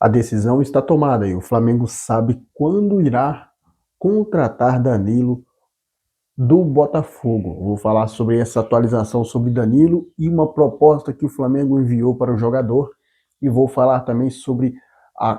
A decisão está tomada e o Flamengo sabe quando irá contratar Danilo do Botafogo. Vou falar sobre essa atualização sobre Danilo e uma proposta que o Flamengo enviou para o jogador. E vou falar também sobre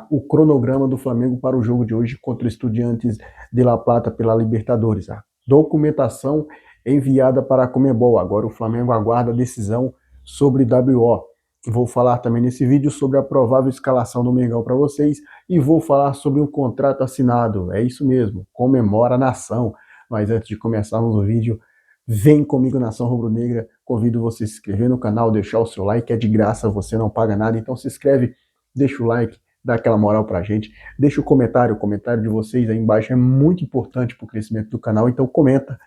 o cronograma do Flamengo para o jogo de hoje contra o Estudiantes de La Plata pela Libertadores. A documentação enviada para a Conmebol. Agora o Flamengo aguarda a decisão sobre WO. Vou falar também nesse vídeo sobre a provável escalação do Mengão para vocês e vou falar sobre um contrato assinado. É isso mesmo, comemora a nação. Mas antes de começarmos o vídeo, vem comigo, Nação Rubro-Negra. Convido você a se inscrever no canal, deixar o seu like, é de graça, você não paga nada. Então se inscreve, deixa o like, dá aquela moral pra gente. Deixa o comentário de vocês aí embaixo é muito importante pro crescimento do canal. Então comenta,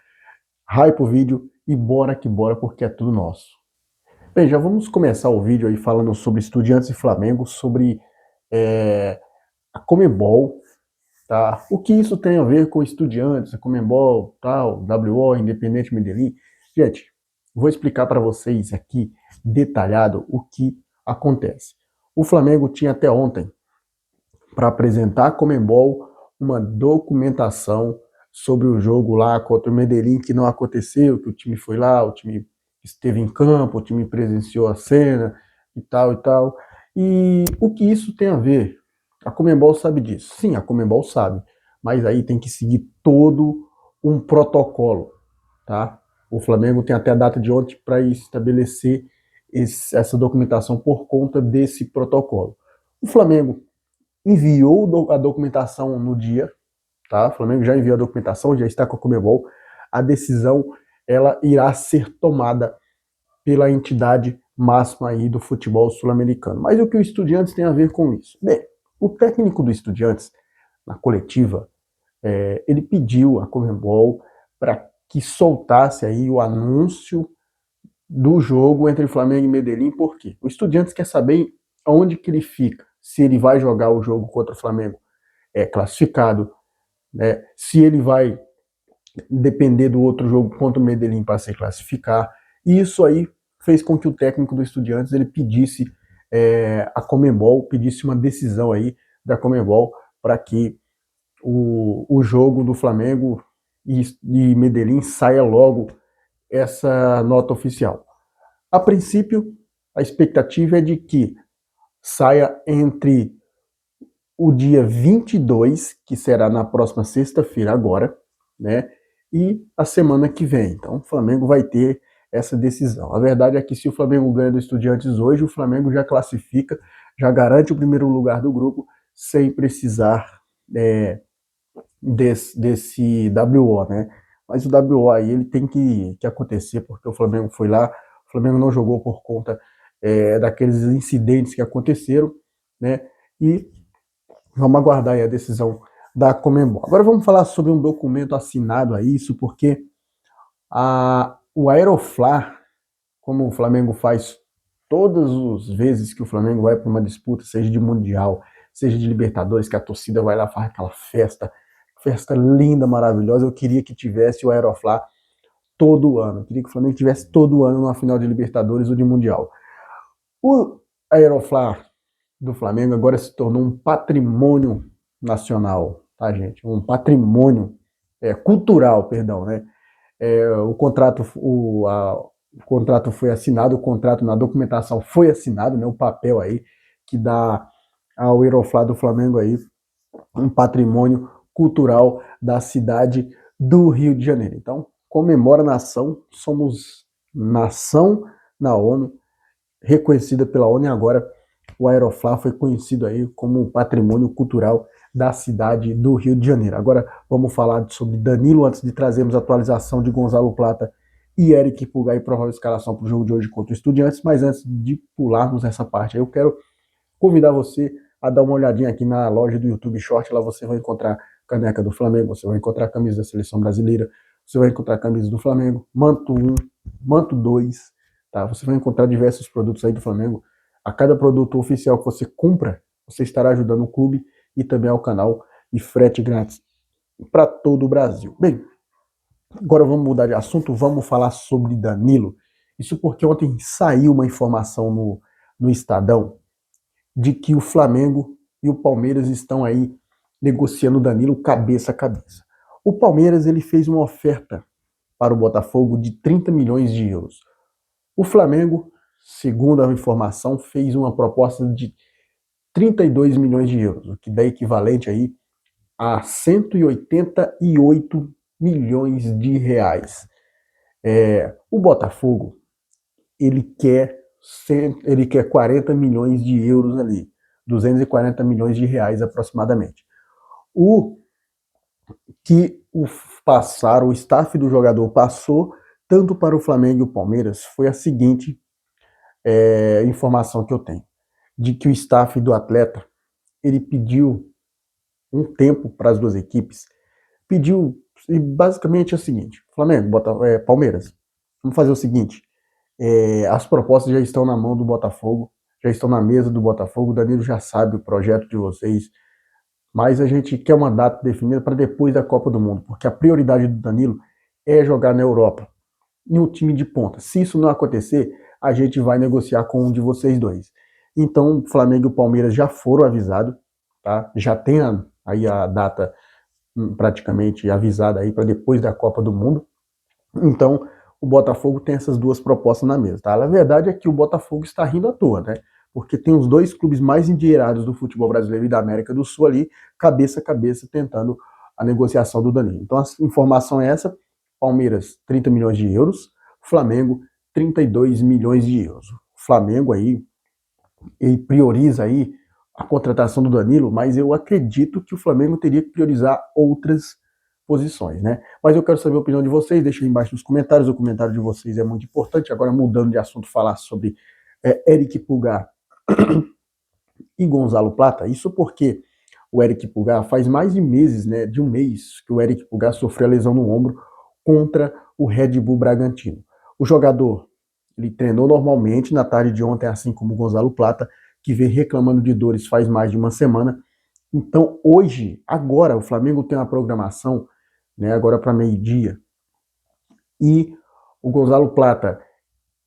hype o vídeo e bora que bora, porque é tudo nosso. Bem, já vamos começar o vídeo aí falando sobre Estudiantes e Flamengo, sobre a Conmebol, tá? O que isso tem a ver com Estudiantes, a Conmebol, tal, WO, Independente Medellín? Gente, vou explicar para vocês aqui detalhado o que acontece. O Flamengo tinha até ontem para apresentar à Conmebol uma documentação sobre o jogo lá contra o Medellín que não aconteceu, que o time foi lá, o time esteve em campo, o time presenciou a cena e tal e tal. E o que isso tem a ver? A Conmebol sabe disso. Sim, a Conmebol sabe, mas aí tem que seguir todo um protocolo, tá? O Flamengo tem até a data de ontem para estabelecer essa documentação por conta desse protocolo. O Flamengo enviou a documentação no dia, tá? O Flamengo já enviou a documentação, já está com a Conmebol. A decisão ela irá ser tomada pela entidade máxima aí do futebol sul-americano. Mas o que o Estudiantes tem a ver com isso? Bem, o técnico do Estudiantes, na coletiva, ele pediu à Conmebol para que soltasse aí o anúncio do jogo entre Flamengo e Medellín, por quê? O Estudiantes quer saber onde que ele fica, se ele vai jogar o jogo contra o Flamengo classificado, né? Se ele vai depender do outro jogo contra o Medellín para se classificar. E isso aí fez com que o técnico do Estudiantes ele pedisse a Conmebol, pedisse uma decisão aí da Conmebol para que o jogo do Flamengo e Medellín saia logo essa nota oficial. A princípio, a expectativa é de que saia entre o dia 22, que será na próxima sexta-feira agora, né, e a semana que vem. Então o Flamengo vai ter essa decisão. A verdade é que se o Flamengo ganha do Estudiantes hoje, o Flamengo já classifica, já garante o primeiro lugar do grupo, sem precisar desse WO, né? Mas o WO aí ele tem que acontecer, porque o Flamengo foi lá, o Flamengo não jogou por conta daqueles incidentes que aconteceram, né? E vamos aguardar aí a decisão da Conmebol. Agora vamos falar sobre um documento assinado a isso, porque o Aeroflá, como o Flamengo faz todas as vezes que o Flamengo vai para uma disputa, seja de Mundial, seja de Libertadores, que a torcida vai lá, faz aquela festa linda, maravilhosa. Eu queria que tivesse o Aeroflá todo ano. Eu queria que o Flamengo tivesse todo ano numa final de Libertadores ou de Mundial. O Aeroflá do Flamengo agora se tornou um patrimônio nacional, tá, gente? Um patrimônio cultural, perdão, né? O contrato foi assinado, o contrato na documentação foi assinado, né? O papel aí que dá ao Aeroflá do Flamengo aí um patrimônio cultural da cidade do Rio de Janeiro. Então, comemora a nação, somos nação na ONU, reconhecida pela ONU, e agora o Aeroflá foi conhecido aí como patrimônio cultural da cidade do Rio de Janeiro. Agora vamos falar sobre Danilo, antes de trazermos a atualização de Gonzalo Plata e Eric Pulgar e provável escalação para o jogo de hoje contra o Estudiantes. Mas antes de pularmos essa parte, eu quero convidar você a dar uma olhadinha aqui na loja do YouTube Short. Lá você vai encontrar caneca do Flamengo, você vai encontrar camisa da Seleção Brasileira, você vai encontrar camisa do Flamengo, manto 1, manto 2, tá? Você vai encontrar diversos produtos aí do Flamengo. A cada produto oficial que você compra, você estará ajudando o clube e também ao canal, e frete grátis para todo o Brasil. Bem, agora vamos mudar de assunto, vamos falar sobre Danilo. Isso porque ontem saiu uma informação no Estadão de que o Flamengo e o Palmeiras estão aí negociando o Danilo cabeça a cabeça. O Palmeiras ele fez uma oferta para o Botafogo de 30 milhões de euros. O Flamengo, segundo a informação, fez uma proposta de 32 milhões de euros, o que dá equivalente aí a 188 milhões de reais. O Botafogo, ele quer 40 milhões de euros ali, 240 milhões de reais aproximadamente. O que o staff do jogador passou, tanto para o Flamengo e o Palmeiras, foi a seguinte informação que eu tenho, de que o staff do atleta, ele pediu um tempo para as duas equipes, pediu, e basicamente é o seguinte, Flamengo, Palmeiras, vamos fazer o seguinte, as propostas já estão na mão do Botafogo, já estão na mesa do Botafogo, o Danilo já sabe o projeto de vocês, mas a gente quer uma data definida para depois da Copa do Mundo, porque a prioridade do Danilo é jogar na Europa, em um time de ponta. Se isso não acontecer, a gente vai negociar com um de vocês dois. Então, o Flamengo e o Palmeiras já foram avisados, tá? Já tem aí a data praticamente avisada aí para depois da Copa do Mundo. Então, o Botafogo tem essas duas propostas na mesa, tá? A verdade é que o Botafogo está rindo à toa, né? Porque tem os dois clubes mais endinheirados do futebol brasileiro e da América do Sul ali, cabeça a cabeça, tentando a negociação do Danilo. Então, a informação é essa, Palmeiras, 30 milhões de euros, Flamengo, 32 milhões de euros. O Flamengo aí, ele prioriza aí a contratação do Danilo, mas eu acredito que o Flamengo teria que priorizar outras posições, né? Mas eu quero saber a opinião de vocês, deixa aí embaixo nos comentários, o comentário de vocês é muito importante. Agora, mudando de assunto, falar sobre Eric Pulgar e Gonzalo Plata, isso porque o Eric Pulgar faz mais de meses, né, de um mês, que o Eric Pulgar sofreu a lesão no ombro contra o Red Bull Bragantino. O jogador, ele treinou normalmente na tarde de ontem, assim como o Gonzalo Plata, que vem reclamando de dores faz mais de uma semana. Então, hoje, agora, o Flamengo tem uma programação, né, agora para meio-dia, e o Gonzalo Plata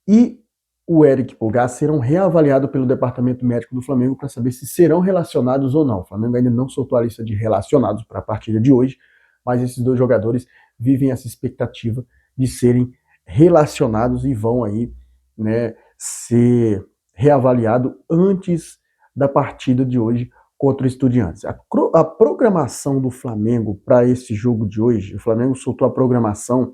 e o Eric Pulgar serão reavaliados pelo departamento médico do Flamengo para saber se serão relacionados ou não. O Flamengo ainda não soltou a lista de relacionados para a partida de hoje, mas esses dois jogadores vivem essa expectativa de serem relacionados e vão aí, né, ser reavaliados antes da partida de hoje contra o Estudiantes. A programação do Flamengo para esse jogo de hoje, o Flamengo soltou a programação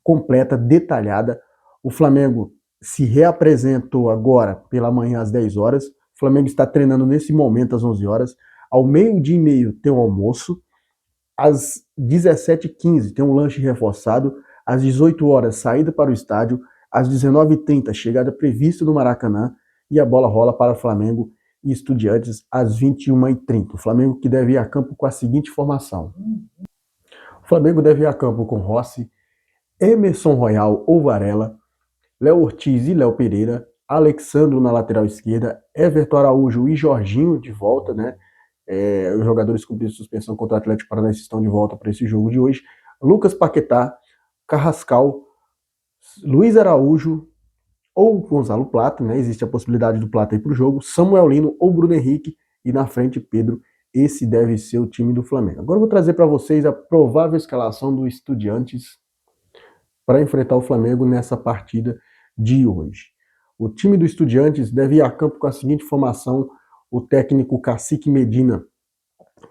completa, detalhada. O Flamengo se reapresentou agora pela manhã às 10 horas. O Flamengo está treinando nesse momento às 11 horas. Ao meio-dia e meio tem um almoço. Às 17h15 tem um lanche reforçado. Às 18 horas, saída para o estádio. Às 19h30, chegada prevista no Maracanã. E a bola rola para o Flamengo e Estudiantes às 21h30. O Flamengo que deve ir a campo com a seguinte formação. O Flamengo deve ir a campo com Rossi, Emerson Royal ou Varela, Léo Ortiz e Léo Pereira, Alexandro na lateral esquerda, Everton Araújo e Jorginho de volta, né? Os jogadores cumprindo suspensão contra o Atlético Paranaense estão de volta para esse jogo de hoje. Lucas Paquetá, Carrascal, Luiz Araújo ou Gonzalo Plata, né? Existe a possibilidade do Plata ir para o jogo, Samuel Lino ou Bruno Henrique e na frente Pedro. Esse deve ser o time do Flamengo. Agora eu vou trazer para vocês a provável escalação do Estudiantes para enfrentar o Flamengo nessa partida de hoje. O time do Estudiantes deve ir a campo com a seguinte formação: o técnico Cacique Medina,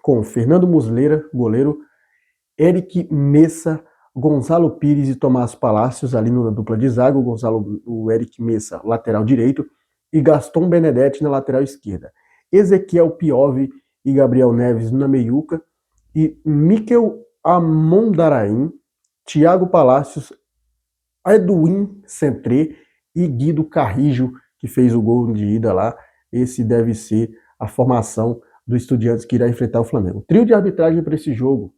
com Fernando Muslera, goleiro, Eric Messa, Gonzalo Pires e Tomás Palácios, ali na dupla de zaga, o Eric Messa, lateral direito, e Gaston Benedetti na lateral esquerda. Ezequiel Piove e Gabriel Neves na meiuca, e Mikel Amondarain, Thiago Palácios, Edwin Centré e Guido Carrijo, que fez o gol de ida lá. Esse deve ser a formação do Estudiantes que irá enfrentar o Flamengo. O trio de arbitragem para esse jogo.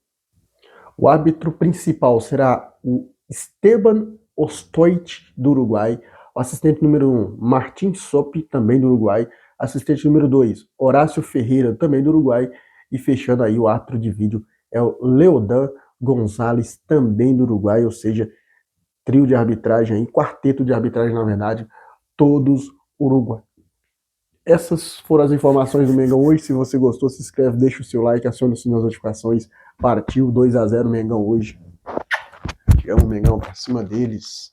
O árbitro principal será o Esteban Ostoit, do Uruguai. O assistente número 1, Martin Soppi, também do Uruguai. Assistente número 2, Horácio Ferreira, também do Uruguai. E fechando aí o árbitro de vídeo é o Leodan Gonzalez, também do Uruguai, ou seja, trio de arbitragem aí, quarteto de arbitragem, na verdade, todos Uruguai. essas foram as informações do Mengão hoje. Se você gostou, se inscreve, deixa o seu like, aciona o sininho das notificações. Partiu 2 a 0 Mengão hoje. Tiramos o Mengão pra cima deles.